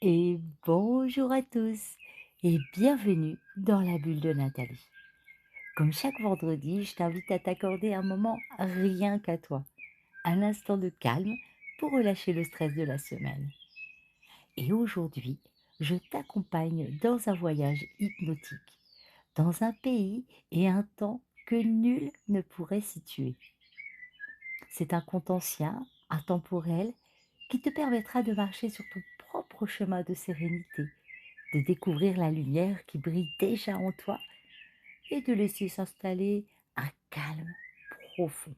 Et bonjour à tous et bienvenue dans la bulle de Nathalie. Comme chaque vendredi, je t'invite à t'accorder un moment rien qu'à toi, un instant de calme pour relâcher le stress de la semaine. Et aujourd'hui, je t'accompagne dans un voyage hypnotique, dans un pays et un temps que nul ne pourrait situer. C'est un conte ancien, intemporel, qui te permettra de marcher sur ton propre chemin de sérénité, de découvrir la lumière qui brille déjà en toi et de laisser s'installer un calme profond.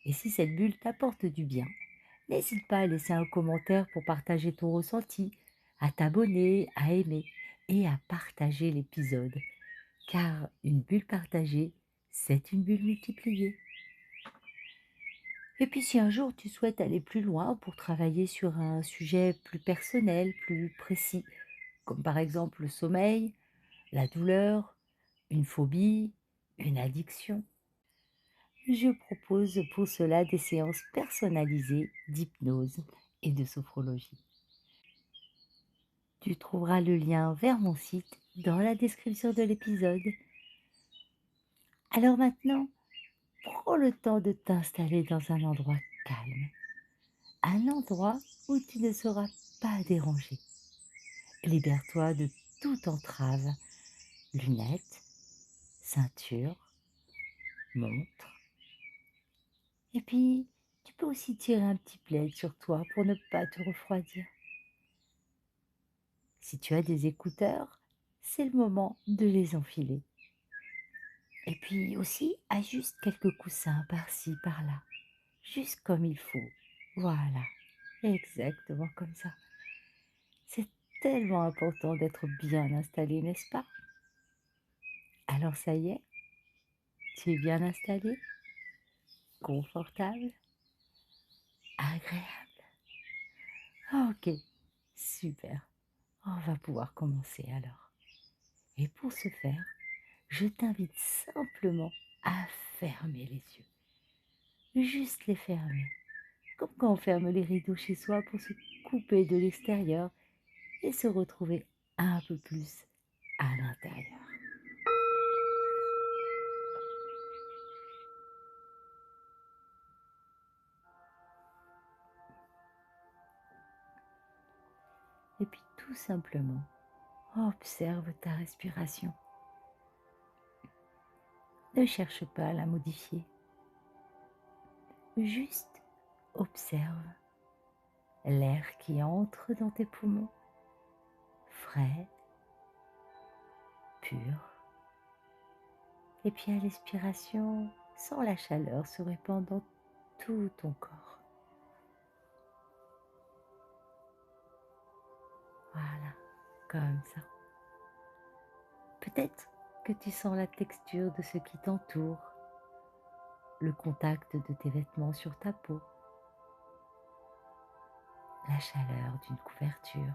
Et si cette bulle t'apporte du bien, n'hésite pas à laisser un commentaire pour partager ton ressenti, à t'abonner, à aimer et à partager l'épisode. Car une bulle partagée, c'est une bulle multipliée. Et puis si un jour tu souhaites aller plus loin pour travailler sur un sujet plus personnel, plus précis, comme par exemple le sommeil, la douleur, une phobie, une addiction, je propose pour cela des séances personnalisées d'hypnose et de sophrologie. Tu trouveras le lien vers mon site dans la description de l'épisode. Alors maintenant, prends le temps de t'installer dans un endroit calme, un endroit où tu ne seras pas dérangé. Libère-toi de toute entrave, lunettes, ceinture, montre. Et puis, tu peux aussi tirer un petit plaid sur toi pour ne pas te refroidir. Si tu as des écouteurs, c'est le moment de les enfiler. Et puis aussi, ajuste quelques coussins par-ci, par-là, juste comme il faut. Voilà, exactement comme ça. C'est tellement important d'être bien installé, n'est-ce pas? Alors ça y est, tu es bien installé, confortable, agréable. Ok, super. On va pouvoir commencer alors. Et pour ce faire, je t'invite simplement à fermer les yeux. Juste les fermer. Comme quand on ferme les rideaux chez soi pour se couper de l'extérieur et se retrouver un peu plus à l'intérieur. Et puis tout simplement, observe ta respiration. Ne cherche pas à la modifier. Juste observe l'air qui entre dans tes poumons, frais, pur. Et puis à l'expiration, sens la chaleur se répandre dans tout ton corps. Voilà, comme ça. Peut-être que tu sens la texture de ce qui t'entoure, le contact de tes vêtements sur ta peau, la chaleur d'une couverture.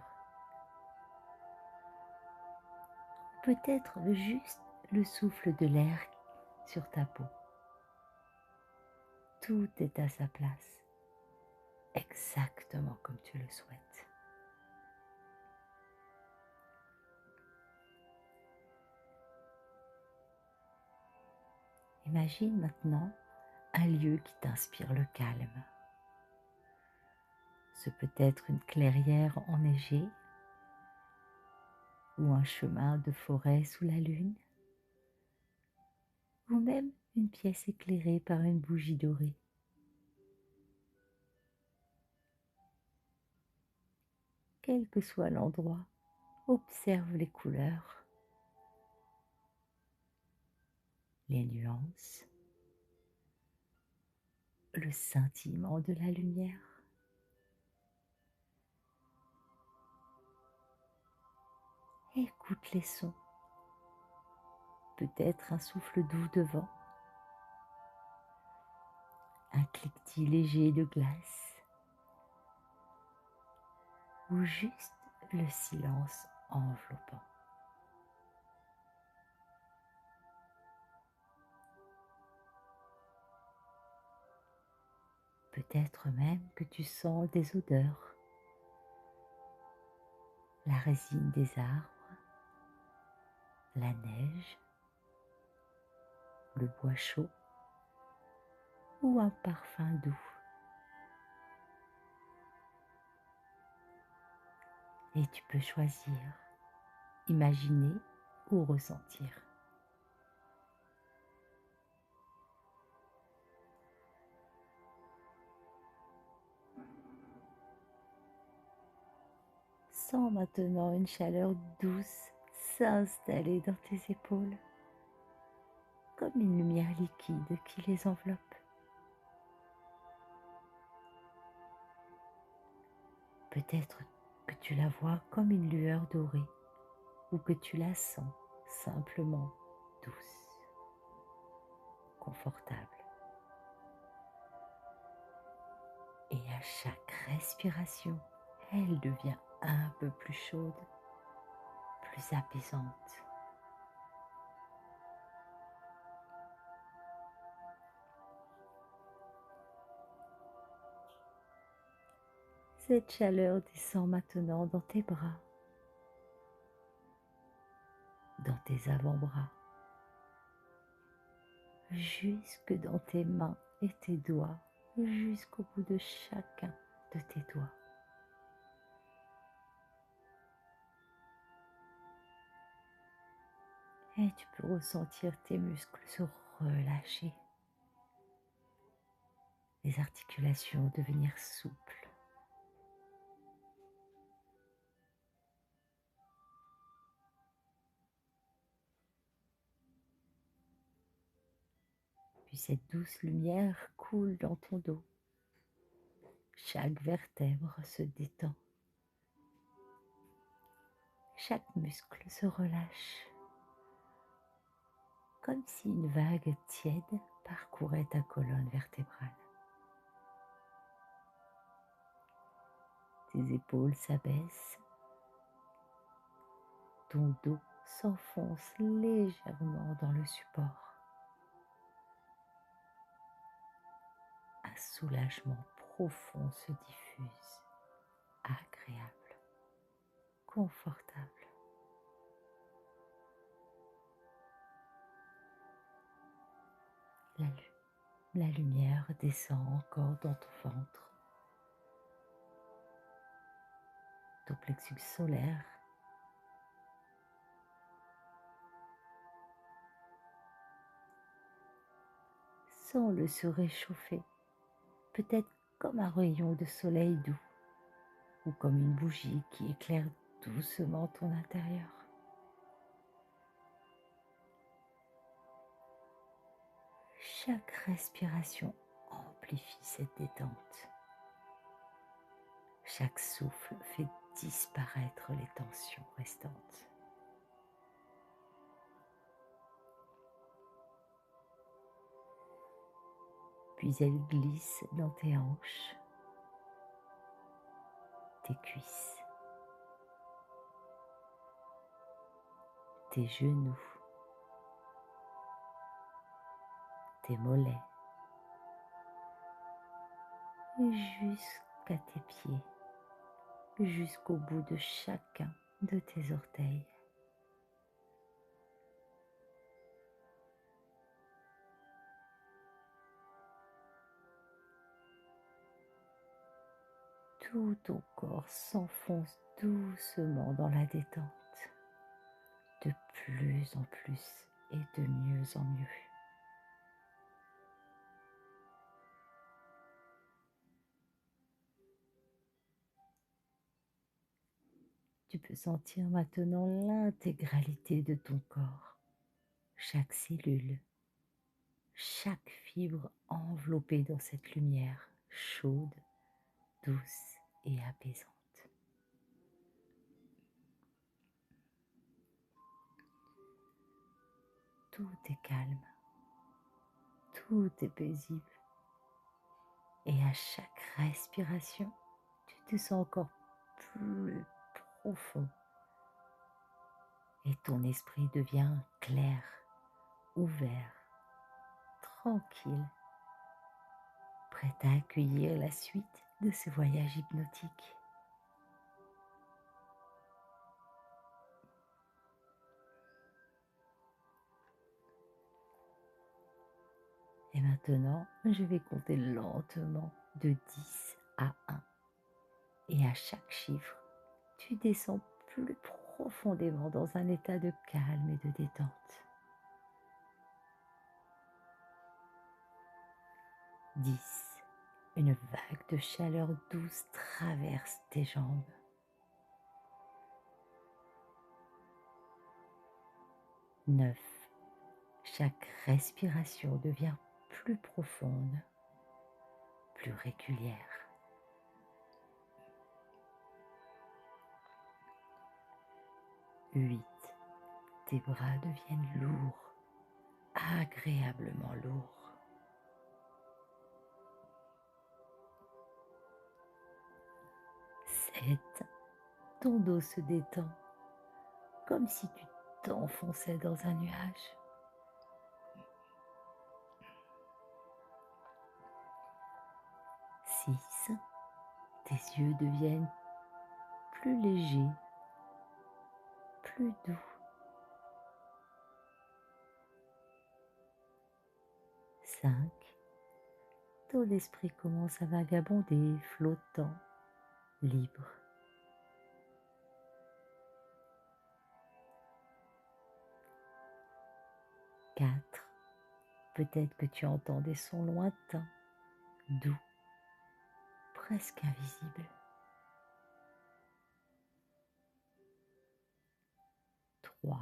Peut-être juste le souffle de l'air sur ta peau. Tout est à sa place, exactement comme tu le souhaites. Imagine maintenant un lieu qui t'inspire le calme. Ce peut être une clairière enneigée ou un chemin de forêt sous la lune, ou même une pièce éclairée par une bougie dorée. Quel que soit l'endroit, observe les couleurs, les nuances, le scintillement de la lumière. Écoute les sons, peut-être un souffle doux de vent, un cliquetis léger de glace, ou juste le silence enveloppant. Peut-être même que tu sens des odeurs, la résine des arbres, la neige, le bois chaud ou un parfum doux. Et tu peux choisir, imaginer ou ressentir. Sens maintenant une chaleur douce s'installer dans tes épaules, comme une lumière liquide qui les enveloppe. Peut-être que tu la vois comme une lueur dorée ou que tu la sens simplement douce, confortable. Et à chaque respiration, elle devient un peu plus chaude, plus apaisante. Cette chaleur descend maintenant dans tes bras, dans tes avant-bras, jusque dans tes mains et tes doigts, jusqu'au bout de chacun de tes doigts. Et tu peux ressentir tes muscles se relâcher, les articulations devenir souples. Puis cette douce lumière coule dans ton dos. Chaque vertèbre se détend. Chaque muscle se relâche, comme si une vague tiède parcourait ta colonne vertébrale. Tes épaules s'abaissent, ton dos s'enfonce légèrement dans le support. Un soulagement profond se diffuse, agréable, confortable. La lumière descend encore dans ton ventre, ton plexus solaire. Sens-le se réchauffer, peut-être comme un rayon de soleil doux ou comme une bougie qui éclaire doucement ton intérieur. Chaque respiration amplifie cette détente. Chaque souffle fait disparaître les tensions restantes. Puis elle glisse dans tes hanches, tes cuisses, tes genoux, tes mollets, jusqu'à tes pieds, jusqu'au bout de chacun de tes orteils. Tout ton corps s'enfonce doucement dans la détente, de plus en plus et de mieux en mieux. Tu peux sentir maintenant l'intégralité de ton corps, chaque cellule, chaque fibre enveloppée dans cette lumière chaude, douce et apaisante. Tout est calme, tout est paisible. Et à chaque respiration, tu te sens encore plus profond. Et ton esprit devient clair, ouvert, tranquille, prêt à accueillir la suite de ce voyage hypnotique. Et maintenant, je vais compter lentement de 10 à 1. Et à chaque chiffre, tu descends plus profondément dans un état de calme et de détente. 10. Une vague de chaleur douce traverse tes jambes. 9. Chaque respiration devient plus profonde, plus régulière. 8. Tes bras deviennent lourds, agréablement lourds. 7. Ton dos se détend, comme si tu t'enfonçais dans un nuage. 6. Tes yeux deviennent plus légers, plus doux. 5. Ton esprit commence à vagabonder, flottant, libre. 4. Peut-être que tu entends des sons lointains, doux, presque invisibles. 3.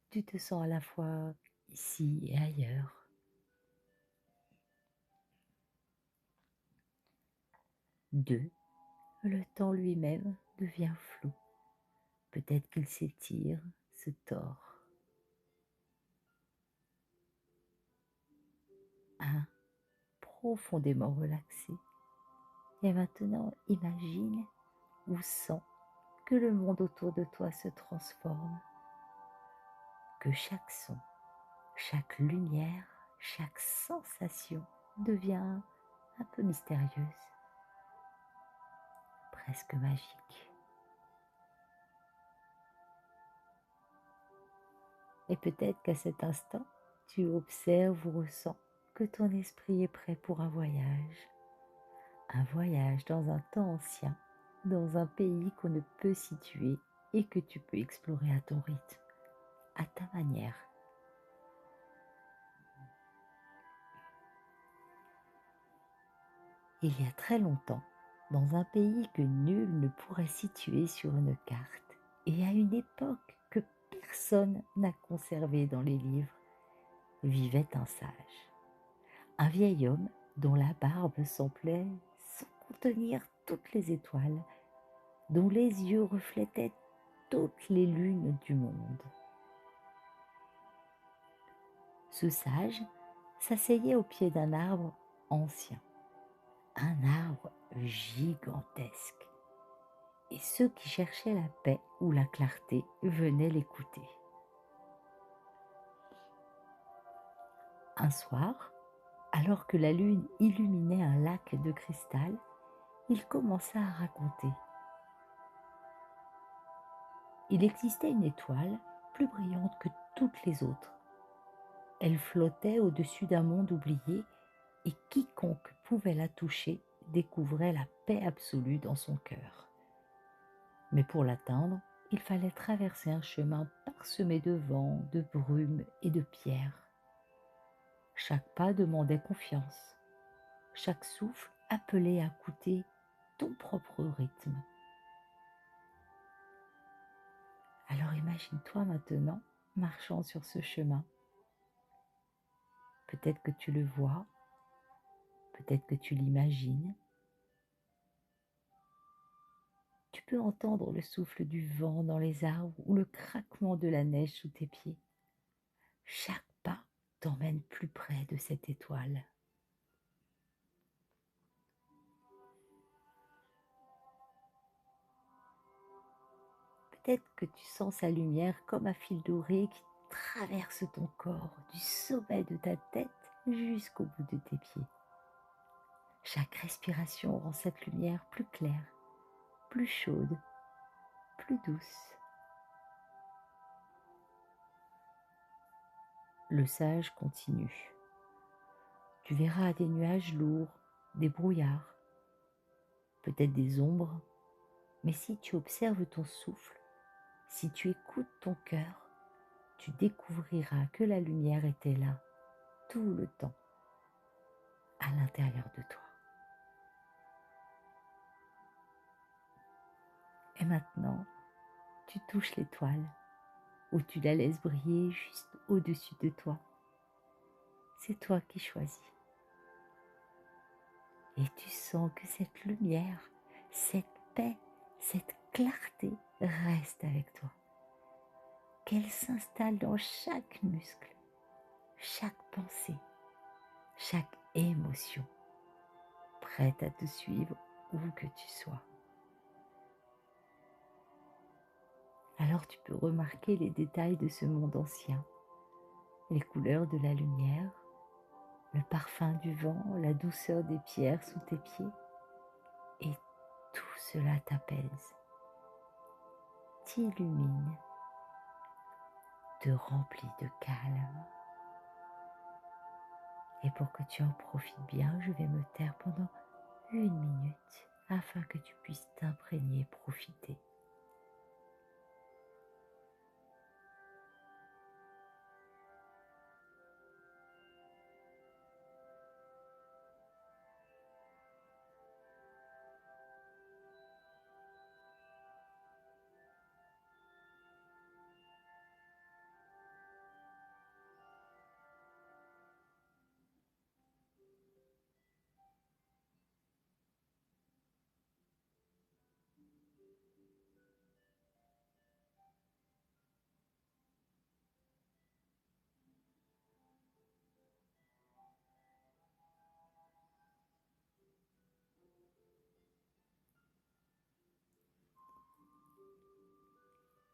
Tu te sens à la fois ici et ailleurs. 2. Le temps lui-même devient flou. Peut-être qu'il s'étire, se tord. 1. Profondément relaxé. Et maintenant, imagine ou sens que le monde autour de toi se transforme, que chaque son, chaque lumière, chaque sensation devient un peu mystérieuse, presque magique. Et peut-être qu'à cet instant, tu observes ou ressens que ton esprit est prêt pour un voyage dans un temps ancien, dans un pays qu'on ne peut situer et que tu peux explorer à ton rythme, à ta manière. Il y a très longtemps, dans un pays que nul ne pourrait situer sur une carte, et à une époque que personne n'a conservée dans les livres, vivait un sage, un vieil homme dont la barbe semblait sans contenir toutes les étoiles, dont les yeux reflétaient toutes les lunes du monde. Ce sage s'asseyait au pied d'un arbre ancien, un arbre gigantesque, et ceux qui cherchaient la paix ou la clarté venaient l'écouter. Un soir, alors que la lune illuminait un lac de cristal, il commença à raconter. Il existait une étoile plus brillante que toutes les autres. Elle flottait au-dessus d'un monde oublié et quiconque pouvait la toucher découvrait la paix absolue dans son cœur. Mais pour l'atteindre, il fallait traverser un chemin parsemé de vent, de brume et de pierres. Chaque pas demandait confiance, chaque souffle appelait à écouter ton propre rythme. Alors imagine-toi maintenant marchant sur ce chemin. Peut-être que tu le vois, peut-être que tu l'imagines. Tu peux entendre le souffle du vent dans les arbres ou le craquement de la neige sous tes pieds. Chaque pas t'emmène plus près de cette étoile. Peut-être que tu sens sa lumière comme un fil doré qui traverse ton corps, du sommet de ta tête jusqu'au bout de tes pieds. Chaque respiration rend cette lumière plus claire, plus chaude, plus douce. Le sage continue. Tu verras des nuages lourds, des brouillards, peut-être des ombres, mais si tu observes ton souffle, si tu écoutes ton cœur, tu découvriras que la lumière était là tout le temps, à l'intérieur de toi. Et maintenant, tu touches l'étoile ou tu la laisses briller juste au-dessus de toi. C'est toi qui choisis. Et tu sens que cette lumière, cette paix, cette clarté reste avec toi. Qu'elle s'installe dans chaque muscle, chaque pensée, chaque émotion, prête à te suivre où que tu sois. Alors tu peux remarquer les détails de ce monde ancien, les couleurs de la lumière, le parfum du vent, la douceur des pierres sous tes pieds, et tout cela t'apaise, t'illumine, te remplit de calme. Et pour que tu en profites bien, je vais me taire pendant 1 minute afin que tu puisses t'imprégner et profiter.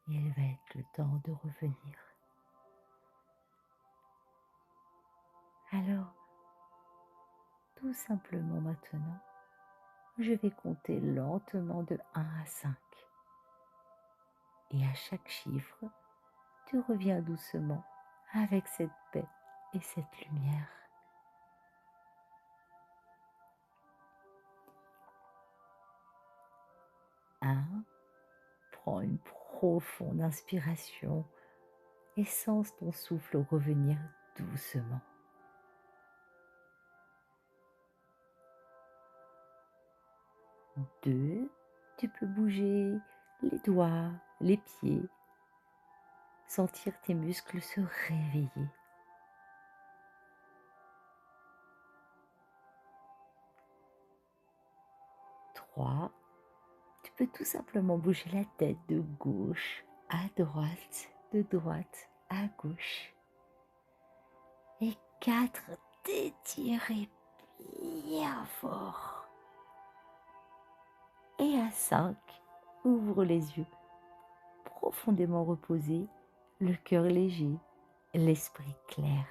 Et il va être le temps de revenir. Alors, tout simplement maintenant, je vais compter lentement de 1 à 5. Et à chaque chiffre, tu reviens doucement avec cette paix et cette lumière. 1, prends une profonde inspiration et sens ton souffle revenir doucement. 2, tu peux bouger les doigts, les pieds, sentir tes muscles se réveiller. 3, tu peux tout simplement bouger la tête de gauche à droite, de droite à gauche. Et 4, t'étirer bien fort. Et à 5, ouvre les yeux, profondément reposé, le cœur léger, l'esprit clair.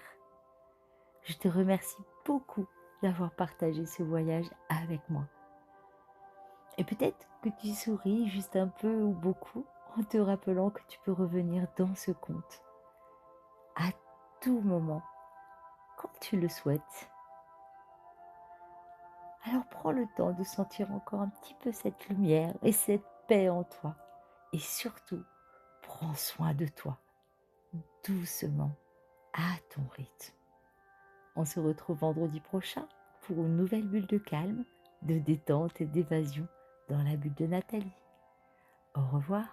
Je te remercie beaucoup d'avoir partagé ce voyage avec moi. Et peut-être que tu souris juste un peu ou beaucoup en te rappelant que tu peux revenir dans ce conte à tout moment, quand tu le souhaites. Alors prends le temps de sentir encore un petit peu cette lumière et cette paix en toi. Et surtout, prends soin de toi, doucement, à ton rythme. On se retrouve vendredi prochain pour une nouvelle bulle de calme, de détente et d'évasion dans la bulle de Nathalie. Au revoir.